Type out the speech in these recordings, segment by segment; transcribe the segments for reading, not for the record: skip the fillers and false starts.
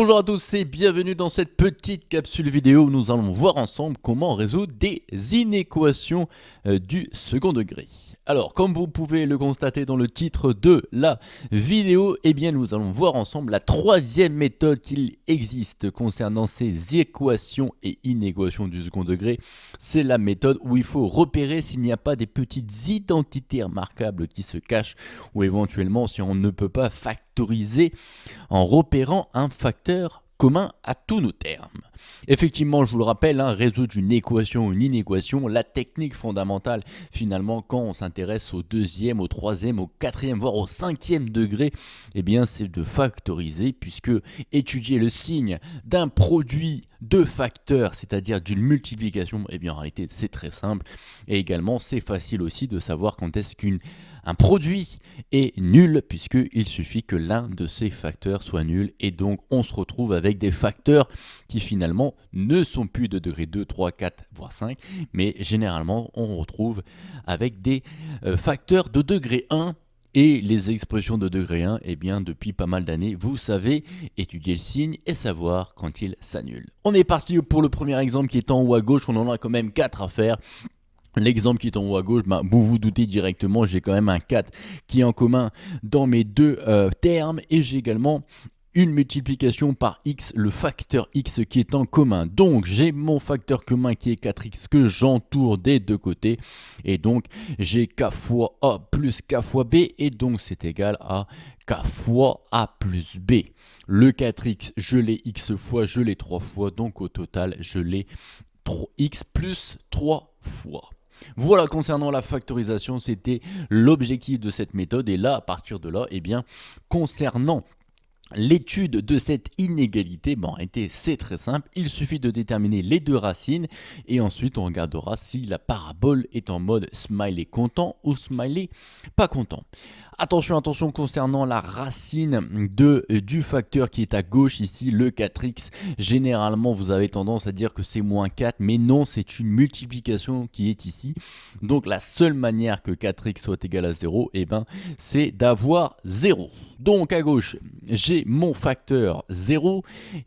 Bonjour à tous et bienvenue dans cette petite capsule vidéo où nous allons voir ensemble comment résoudre des inéquations du second degré. Alors, comme vous pouvez le constater dans le titre de la vidéo, eh bien nous allons voir ensemble la troisième méthode qu'il existe concernant ces équations et inéquations du second degré. C'est la méthode où il faut repérer s'il n'y a pas des petites identités remarquables qui se cachent ou éventuellement si on ne peut pas factoriser en repérant un facteur commun à tous nos termes. Effectivement, je vous le rappelle, résoudre une équation ou une inéquation, la technique fondamentale finalement quand on s'intéresse au deuxième, au troisième, au quatrième, voire au cinquième degré, eh bien c'est de factoriser, puisque étudier le signe d'un produit de facteurs, c'est-à-dire d'une multiplication, eh bien en réalité c'est très simple, et également c'est facile aussi de savoir quand est-ce qu'un produit est nul, puisqu'il suffit que l'un de ces facteurs soit nul, et donc on se retrouve avec des facteurs qui finalement ne sont plus de degré 2, 3, 4, voire 5, mais généralement on retrouve avec des facteurs de degré 1. Et les expressions de degré 1, eh bien depuis pas mal d'années, vous savez étudier le signe et savoir quand il s'annule. On est parti pour le premier exemple qui est en haut à gauche, on en a quand même 4 à faire. L'exemple qui est en haut à gauche, vous vous doutez directement, j'ai quand même un 4 qui est en commun dans mes deux termes, et j'ai également une multiplication par x, le facteur x qui est en commun. Donc j'ai mon facteur commun qui est 4x que j'entoure des deux côtés, et donc j'ai k fois a plus k fois b, et donc c'est égal à k fois a plus b. Le 4x, je l'ai x fois, je l'ai 3 fois, donc au total je l'ai x plus 3 fois. Voilà, concernant la factorisation, c'était l'objectif de cette méthode. Et là, à partir de là, eh bien, concernant l'étude de cette inégalité, en réalité c'est très simple, il suffit de déterminer les deux racines et ensuite on regardera si la parabole est en mode smiley content ou smiley pas content. Attention, attention, concernant la racine du facteur qui est à gauche ici, le 4x, généralement vous avez tendance à dire que c'est moins 4, mais non, c'est une multiplication qui est ici. Donc la seule manière que 4x soit égal à 0, eh ben, c'est d'avoir 0. Donc à gauche, j'ai mon facteur 0,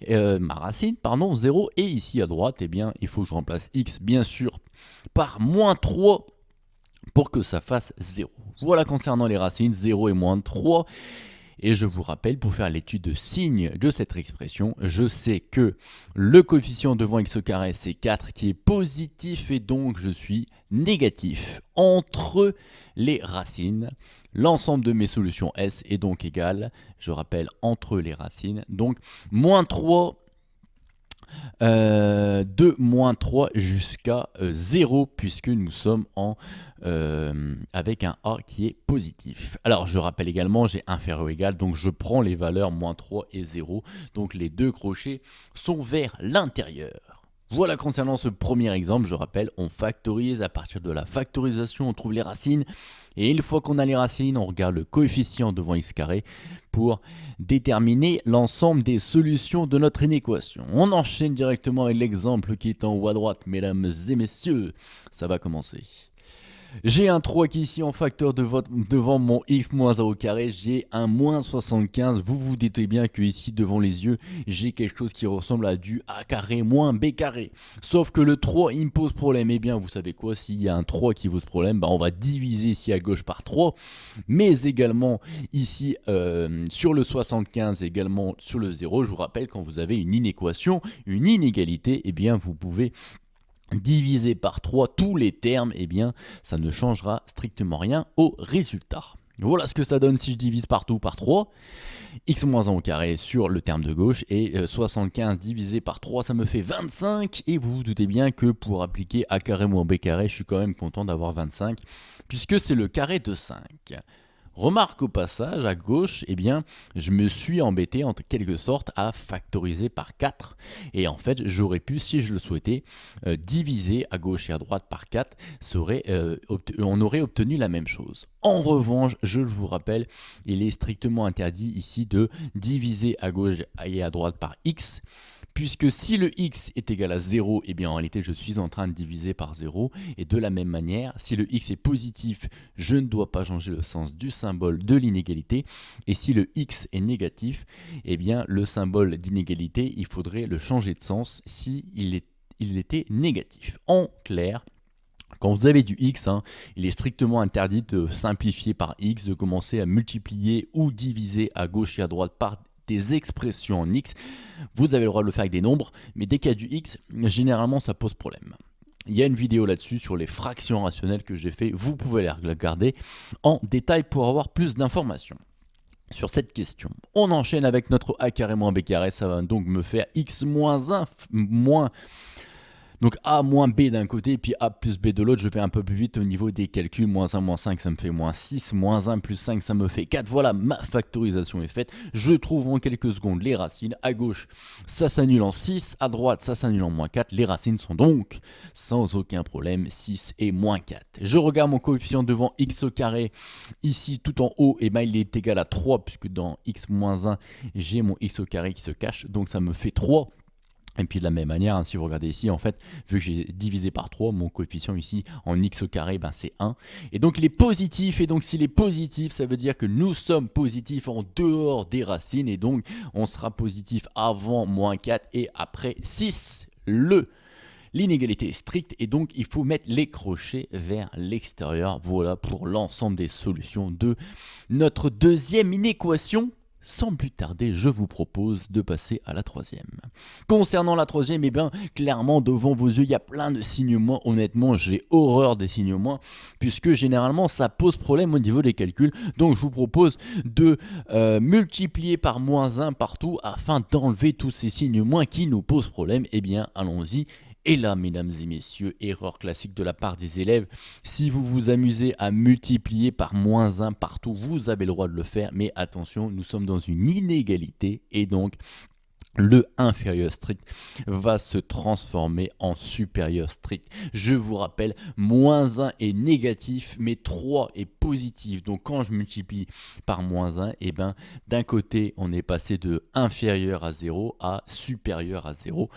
ma racine, pardon, 0, et ici à droite, eh bien, il faut que je remplace x, bien sûr, par moins 3 pour que ça fasse 0. Voilà concernant les racines, 0 et moins 3. Et je vous rappelle, pour faire l'étude de signe de cette expression, je sais que le coefficient devant x au carré, c'est 4 qui est positif, et donc je suis négatif. Entre les racines, l'ensemble de mes solutions S est donc égal, je rappelle, entre les racines, donc moins 3 de moins 3 jusqu'à 0, puisque nous sommes avec un A qui est positif. Alors je rappelle également, j'ai inférieur ou égal, donc je prends les valeurs moins 3 et 0, donc les deux crochets sont vers l'intérieur. Voilà concernant ce premier exemple, je rappelle, on factorise. À partir de la factorisation, on trouve les racines. Et une fois qu'on a les racines, on regarde le coefficient devant x carré pour déterminer l'ensemble des solutions de notre inéquation. On enchaîne directement avec l'exemple qui est en haut à droite, mesdames et messieurs. Ça va commencer. J'ai un 3 qui est ici en facteur devant mon x moins a au carré, j'ai un moins 75, vous vous doutez bien que ici devant les yeux, j'ai quelque chose qui ressemble à du a carré moins b carré. Sauf que le 3 il me pose problème, et bien vous savez quoi, s'il y a un 3 qui pose problème, on va diviser ici à gauche par 3, mais également ici sur le 75, également sur le 0, je vous rappelle quand vous avez une inéquation, une inégalité, et bien vous pouvez divisé par 3 tous les termes, eh bien ça ne changera strictement rien au résultat. Voilà ce que ça donne si je divise partout par 3. X moins 1 au carré sur le terme de gauche, et 75 divisé par 3, ça me fait 25. Et vous vous doutez bien que pour appliquer a carré moins b carré, je suis quand même content d'avoir 25, puisque c'est le carré de 5. Remarque au passage, à gauche, eh bien, je me suis embêté en quelque sorte à factoriser par 4. Et en fait, j'aurais pu, si je le souhaitais, diviser à gauche et à droite par 4. On aurait obtenu la même chose. En revanche, je vous rappelle, il est strictement interdit ici de diviser à gauche et à droite par x. Puisque si le x est égal à 0, eh bien en réalité je suis en train de diviser par 0. Et de la même manière, si le x est positif, je ne dois pas changer le sens du symbole de l'inégalité. Et si le x est négatif, eh bien le symbole d'inégalité, il faudrait le changer de sens si il était négatif. En clair, quand vous avez du x, il est strictement interdit de simplifier par x, de commencer à multiplier ou diviser à gauche et à droite par des expressions en x. Vous avez le droit de le faire avec des nombres, mais dès qu'il y a du x, généralement ça pose problème. Il y a une vidéo là-dessus sur les fractions rationnelles que j'ai fait, vous pouvez la regarder en détail pour avoir plus d'informations sur cette question. On enchaîne avec notre a carré moins b carré, ça va donc me faire x moins 1 moins... Donc a moins b d'un côté, puis a plus b de l'autre. Je vais un peu plus vite au niveau des calculs. Moins 1, moins 5, ça me fait moins 6. Moins 1 plus 5, ça me fait 4. Voilà, ma factorisation est faite. Je trouve en quelques secondes les racines. À gauche, ça s'annule en 6. À droite, ça s'annule en moins 4. Les racines sont donc, sans aucun problème, 6 et moins 4. Je regarde mon coefficient devant x au carré. Ici, tout en haut, et ben, il est égal à 3, puisque dans x moins 1, j'ai mon x au carré qui se cache. Donc ça me fait 3. Et puis de la même manière, si vous regardez ici, en fait, vu que j'ai divisé par 3, mon coefficient ici en x au carré, ben, c'est 1. Et donc il est positif, et donc s'il est positif, ça veut dire que nous sommes positifs en dehors des racines, et donc on sera positif avant moins 4 et après 6. L'inégalité est stricte, et donc il faut mettre les crochets vers l'extérieur. Voilà pour l'ensemble des solutions de notre deuxième inéquation. Sans plus tarder, je vous propose de passer à la troisième. Concernant la troisième, eh bien, clairement, devant vos yeux, il y a plein de signes moins. Honnêtement, j'ai horreur des signes moins, puisque généralement, ça pose problème au niveau des calculs. Donc, je vous propose de multiplier par moins 1 partout, afin d'enlever tous ces signes moins qui nous posent problème. Eh bien, allons-y. Et là, mesdames et messieurs, erreur classique de la part des élèves, si vous vous amusez à multiplier par moins 1 partout, vous avez le droit de le faire, mais attention, nous sommes dans une inégalité, et donc le inférieur strict va se transformer en supérieur strict. Je vous rappelle, moins 1 est négatif, mais 3 est positif. Donc quand je multiplie par moins 1, eh ben, d'un côté, on est passé de inférieur à 0 à supérieur à 0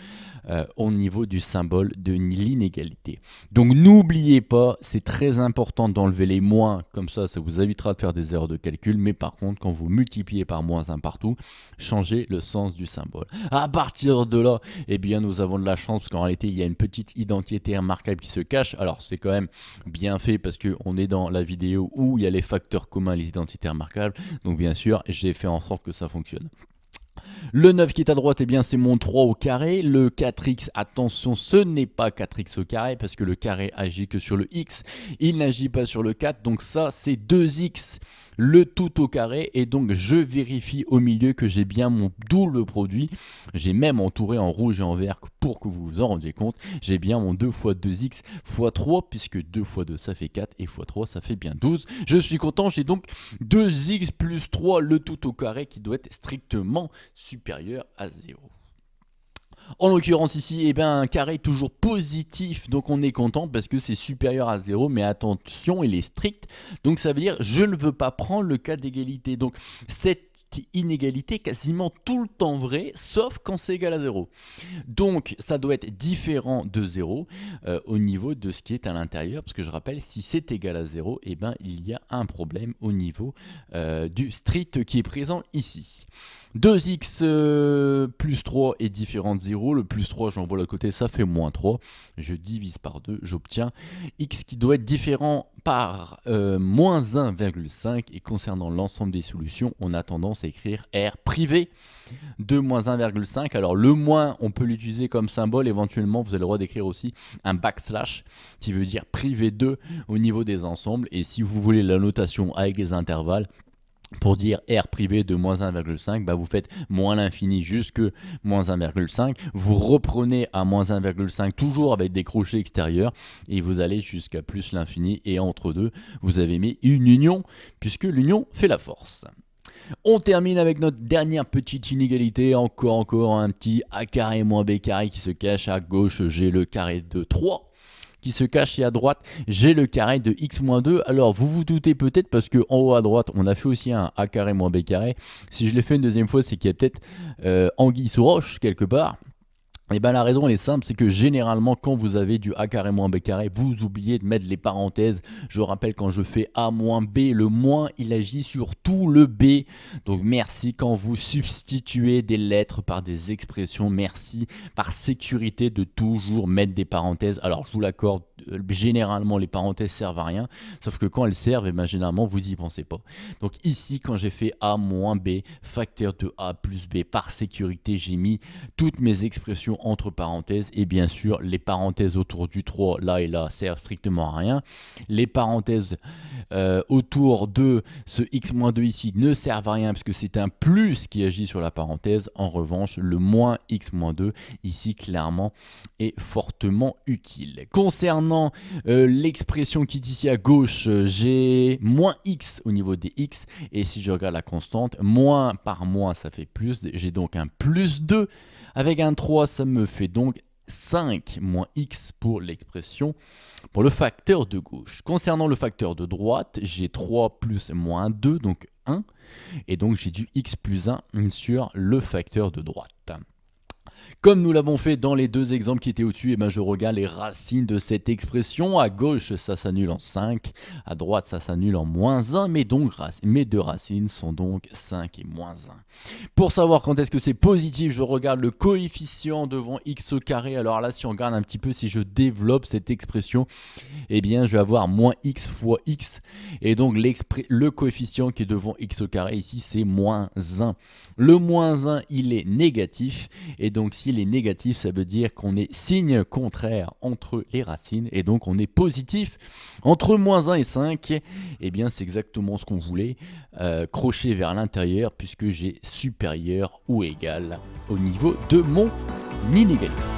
au niveau du symbole de l'inégalité. Donc n'oubliez pas, c'est très important d'enlever les moins, comme ça vous évitera de faire des erreurs de calcul. Mais par contre, quand vous multipliez par moins 1 partout, changez le sens du symbole. À partir de là, eh bien, nous avons de la chance parce qu'en réalité, il y a une petite identité remarquable qui se cache. Alors, c'est quand même bien fait parce qu'on est dans la vidéo où il y a les facteurs communs, les identités remarquables. Donc, bien sûr, j'ai fait en sorte que ça fonctionne. Le 9 qui est à droite, eh bien, c'est mon 3 au carré. Le 4x, attention, ce n'est pas 4x au carré parce que le carré agit que sur le x. Il n'agit pas sur le 4. Donc ça, c'est 2x. Le tout au carré, et donc je vérifie au milieu que j'ai bien mon double produit. J'ai même entouré en rouge et en vert pour que vous vous en rendiez compte. J'ai bien mon 2 fois 2x fois 3, puisque 2 fois 2 ça fait 4 et fois 3 ça fait bien 12. Je suis content, j'ai donc 2x plus 3 le tout au carré qui doit être strictement supérieur à 0. En l'occurrence ici, eh bien, un carré toujours positif, donc on est content parce que c'est supérieur à 0, mais attention, il est strict, donc ça veut dire je ne veux pas prendre le cas d'égalité. Donc cette inégalité quasiment tout le temps vrai, sauf quand c'est égal à 0. Donc ça doit être différent de 0 au niveau de ce qui est à l'intérieur, parce que je rappelle, si c'est égal à 0, eh ben, il y a un problème au niveau du strict qui est présent ici. 2x plus 3 est différent de 0. Le plus 3, j'envoie de l'autre côté, ça fait moins 3. Je divise par 2, j'obtiens x qui doit être différent par moins 1,5. Et concernant l'ensemble des solutions, on a tendance à écrire R privé de moins 1,5. Alors le moins, on peut l'utiliser comme symbole. Éventuellement, vous avez le droit d'écrire aussi un backslash qui veut dire privé 2 au niveau des ensembles. Et si vous voulez la notation avec des intervalles, pour dire R privé de moins 1,5, bah vous faites moins l'infini jusque moins 1,5. Vous reprenez à moins 1,5 toujours avec des crochets extérieurs et vous allez jusqu'à plus l'infini. Et entre deux, vous avez mis une union puisque l'union fait la force. On termine avec notre dernière petite inégalité. Encore un petit a carré moins b carré qui se cache. À gauche, j'ai le carré de 3. Qui se cache, et à droite j'ai le carré de x-2. Alors vous vous doutez peut-être parce que en haut à droite on a fait aussi un a carré moins b carré. Si je l'ai fait une deuxième fois, c'est qu'il y a peut-être anguille sous roche quelque part. Et bien la raison elle est simple, c'est que généralement quand vous avez du a carré moins b carré, vous oubliez de mettre les parenthèses. Je rappelle quand je fais a moins b, le moins il agit sur tout le b. Donc merci quand vous substituez des lettres par des expressions, merci par sécurité de toujours mettre des parenthèses. Alors je vous l'accorde, généralement les parenthèses servent à rien, sauf que quand elles servent, et bien généralement vous y pensez pas. Donc ici quand j'ai fait a moins b, facteur de a plus b, par sécurité j'ai mis toutes mes expressions entre parenthèses, et bien sûr les parenthèses autour du 3 là et là servent strictement à rien. Les parenthèses autour de ce x-2 ici ne servent à rien parce que c'est un plus qui agit sur la parenthèse. En revanche, le moins x-2 ici clairement est fortement utile. Concernant l'expression qui est ici à gauche, j'ai moins x au niveau des x, et si je regarde la constante, moins par moins ça fait plus, j'ai donc un plus 2. Avec un 3, ça me fait donc 5 moins x pour l'expression, pour le facteur de gauche. Concernant le facteur de droite, j'ai 3 plus moins 2, donc 1. Et donc j'ai du x plus 1 sur le facteur de droite. Comme nous l'avons fait dans les deux exemples qui étaient au-dessus, et ben je regarde les racines de cette expression. À gauche, ça s'annule en 5. À droite, ça s'annule en moins 1. Mais donc, mes deux racines sont donc 5 et moins 1. Pour savoir quand est-ce que c'est positif, je regarde le coefficient devant x au carré. Alors là, si on regarde un petit peu, si je développe cette expression, eh bien, je vais avoir moins x fois x. Et donc, le coefficient qui est devant x au carré ici, c'est moins 1. Le moins 1, il est négatif. Et donc, s'il est négatif, ça veut dire qu'on est signe contraire entre les racines. Et donc, on est positif entre moins 1 et 5. Eh bien, c'est exactement ce qu'on voulait. Crochet vers l'intérieur puisque j'ai supérieur ou égal au niveau de mon inégalité.